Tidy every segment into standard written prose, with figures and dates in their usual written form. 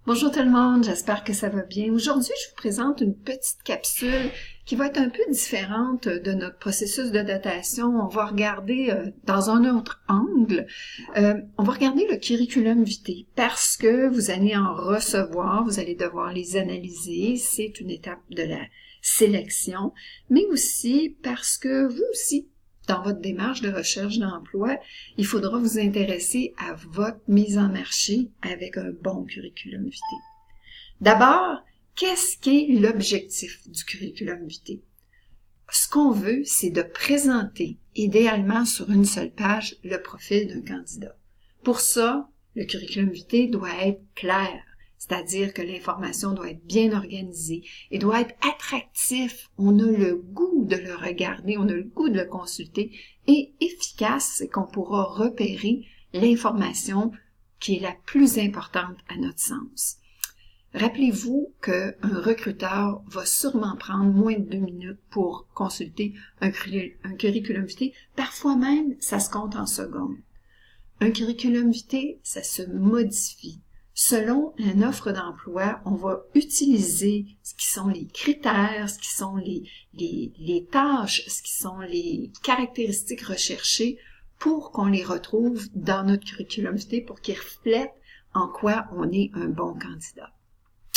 Bonjour tout le monde, j'espère que ça va bien. Aujourd'hui, je vous présente une petite capsule qui va être un peu différente de notre processus de datation. On va regarder dans un autre angle, on va regarder le curriculum vitae parce que vous allez en recevoir, vous allez devoir les analyser, c'est une étape de la sélection, mais aussi parce que vous aussi, dans votre démarche de recherche d'emploi, il faudra vous intéresser à votre mise en marché avec un bon curriculum vitae. D'abord, qu'est-ce qu'est l'objectif du curriculum vitae? Ce qu'on veut, c'est de présenter, idéalement sur une seule page, le profil d'un candidat. Pour ça, le curriculum vitae doit être clair, c'est-à-dire que l'information doit être bien organisée et doit être attractif. On a le goût de le regarder, on a le goût de le consulter et efficace, c'est qu'on pourra repérer l'information qui est la plus importante à notre sens. Rappelez-vous qu'un recruteur va sûrement prendre moins de 2 minutes pour consulter un curriculum vitae. Parfois même, ça se compte en secondes. Un curriculum vitae, ça se modifie. Selon une offre d'emploi, on va utiliser ce qui sont les critères, ce qui sont les tâches, ce qui sont les caractéristiques recherchées pour qu'on les retrouve dans notre curriculum vitae pour qu'ils reflètent en quoi on est un bon candidat.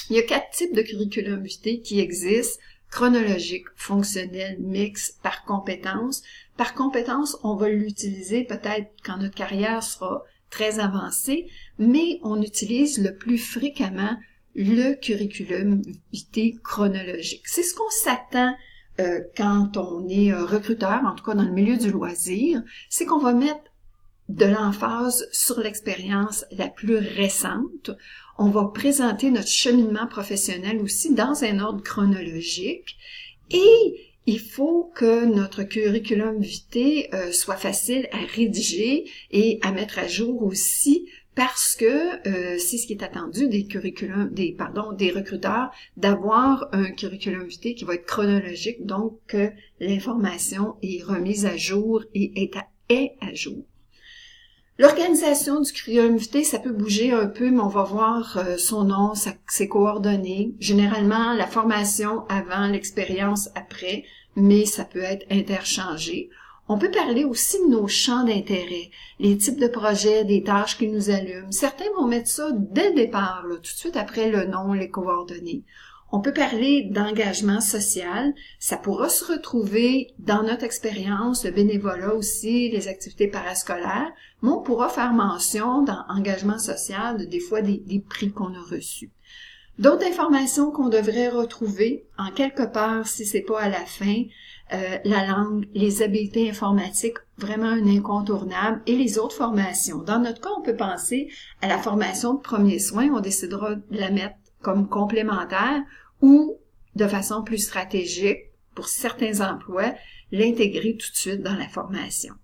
Il y a 4 types de curriculum vitae qui existent: chronologique, fonctionnel, mixte, par compétence. Par compétence, on va l'utiliser peut-être quand notre carrière sera très avancée, mais on utilise le plus fréquemment le curriculum vitae chronologique. C'est ce qu'on s'attend quand on est recruteur, en tout cas dans le milieu du loisir, c'est qu'on va mettre de l'emphase sur l'expérience la plus récente. On va présenter notre cheminement professionnel aussi dans un ordre chronologique et il faut que notre curriculum vitae soit facile à rédiger et à mettre à jour aussi parce que c'est ce qui est attendu des recruteurs, d'avoir un curriculum vitae qui va être chronologique, donc que l'information est remise à jour et est à jour. L'organisation du curriculum vitae, ça peut bouger un peu, mais on va voir son nom, ses coordonnées. Généralement, la formation avant, l'expérience après, mais ça peut être interchangé. On peut parler aussi de nos champs d'intérêt, les types de projets, des tâches qui nous allument. Certains vont mettre ça dès le départ, là, tout de suite après le nom, les coordonnées. On peut parler d'engagement social, ça pourra se retrouver dans notre expérience, le bénévolat aussi, les activités parascolaires, mais on pourra faire mention dans engagement social des fois des prix qu'on a reçus. D'autres informations qu'on devrait retrouver, en quelque part, si c'est pas à la fin, la langue, les habiletés informatiques, vraiment un incontournable, et les autres formations. Dans notre cas, on peut penser à la formation de premiers soins, on décidera de la mettre comme complémentaire ou de façon plus stratégique pour certains emplois, l'intégrer tout de suite dans la formation.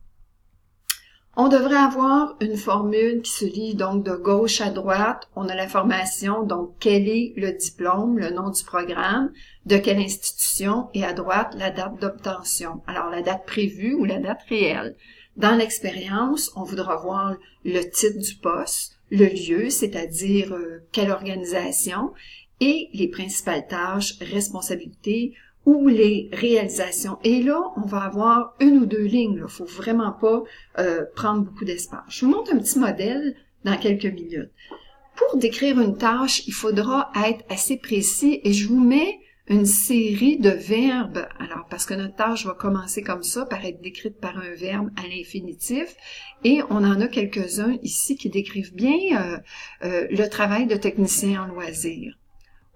On devrait avoir une formule qui se lit donc de gauche à droite. On a la formation, donc quel est le diplôme, le nom du programme, de quelle institution, et à droite, la date d'obtention. Alors, la date prévue ou la date réelle. Dans l'expérience, on voudra voir le titre du poste, le lieu, c'est-à-dire quelle organisation, et les principales tâches, responsabilités ou les réalisations. Et là, on va avoir 1 ou 2 lignes. Il ne faut vraiment pas prendre beaucoup d'espace. Je vous montre un petit modèle dans quelques minutes. Pour décrire une tâche, il faudra être assez précis et je vous mets une série de verbes. Alors, parce que notre tâche va commencer comme ça, par être décrite par un verbe à l'infinitif. Et on en a quelques-uns ici qui décrivent bien le travail de technicien en loisir.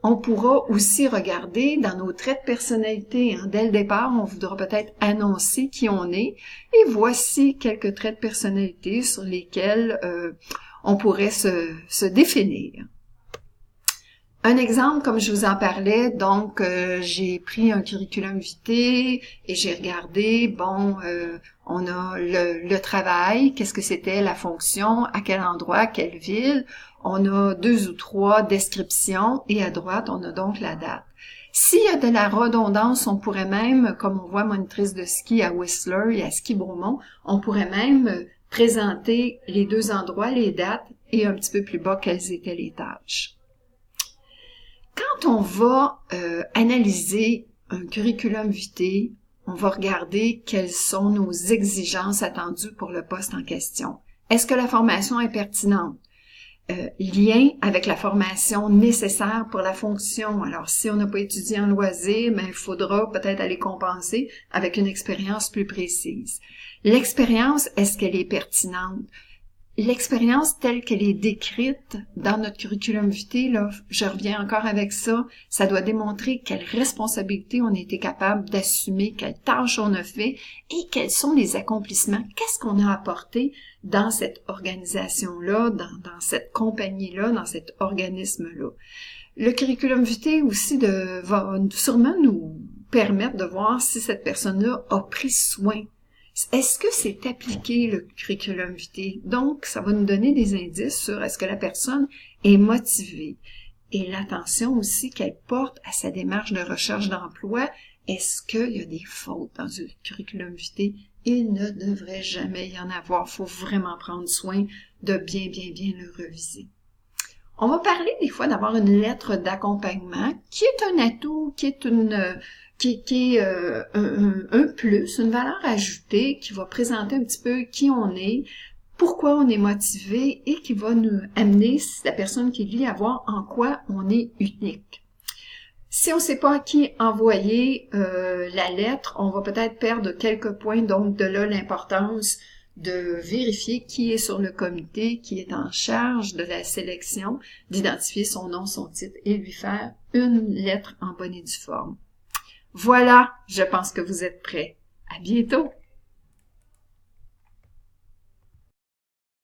On pourra aussi regarder dans nos traits de personnalité. Dès le départ, on voudra peut-être annoncer qui on est. Et voici quelques traits de personnalité sur lesquels on pourrait se définir. Un exemple, comme je vous en parlais, donc j'ai pris un curriculum vitae et j'ai regardé, on a le travail, qu'est-ce que c'était, la fonction, à quel endroit, quelle ville. On a 2 ou 3 descriptions et à droite, on a donc la date. S'il y a de la redondance, on pourrait même, comme on voit monitrice de ski à Whistler et à Ski Bromont, on pourrait même présenter les 2 endroits, les dates et un petit peu plus bas, quelles étaient les tâches. Quand on va analyser un curriculum vitae, on va regarder quelles sont nos exigences attendues pour le poste en question. Est-ce que la formation est pertinente? Lien avec la formation nécessaire pour la fonction. Alors, si on n'a pas étudié en loisir, il faudra peut-être aller compenser avec une expérience plus précise. L'expérience, est-ce qu'elle est pertinente? L'expérience telle qu'elle est décrite dans notre curriculum vitae, là, je reviens encore avec ça, ça doit démontrer quelle responsabilité on a été capable d'assumer, quelles tâches on a fait et quels sont les accomplissements, qu'est-ce qu'on a apporté dans cette organisation-là, dans cette compagnie-là, dans cet organisme-là. Le curriculum vitae aussi va sûrement nous permettre de voir si cette personne-là a pris soin. Est-ce que c'est appliqué, le curriculum vitae? Donc, ça va nous donner des indices sur est-ce que la personne est motivée. Et l'attention aussi qu'elle porte à sa démarche de recherche d'emploi. Est-ce qu'il y a des fautes dans le curriculum vitae? Il ne devrait jamais y en avoir. Il faut vraiment prendre soin de bien le reviser. On va parler des fois d'avoir une lettre d'accompagnement qui est un atout, qui est un plus, une valeur ajoutée qui va présenter un petit peu qui on est, pourquoi on est motivé et qui va nous amener, si la personne qui lit, à voir en quoi on est unique. Si on ne sait pas à qui envoyer la lettre, on va peut-être perdre quelques points, donc de là l'importance de vérifier qui est sur le comité, qui est en charge de la sélection, d'identifier son nom, son titre et lui faire une lettre en bonne et due forme. Voilà, je pense que vous êtes prêts. À bientôt!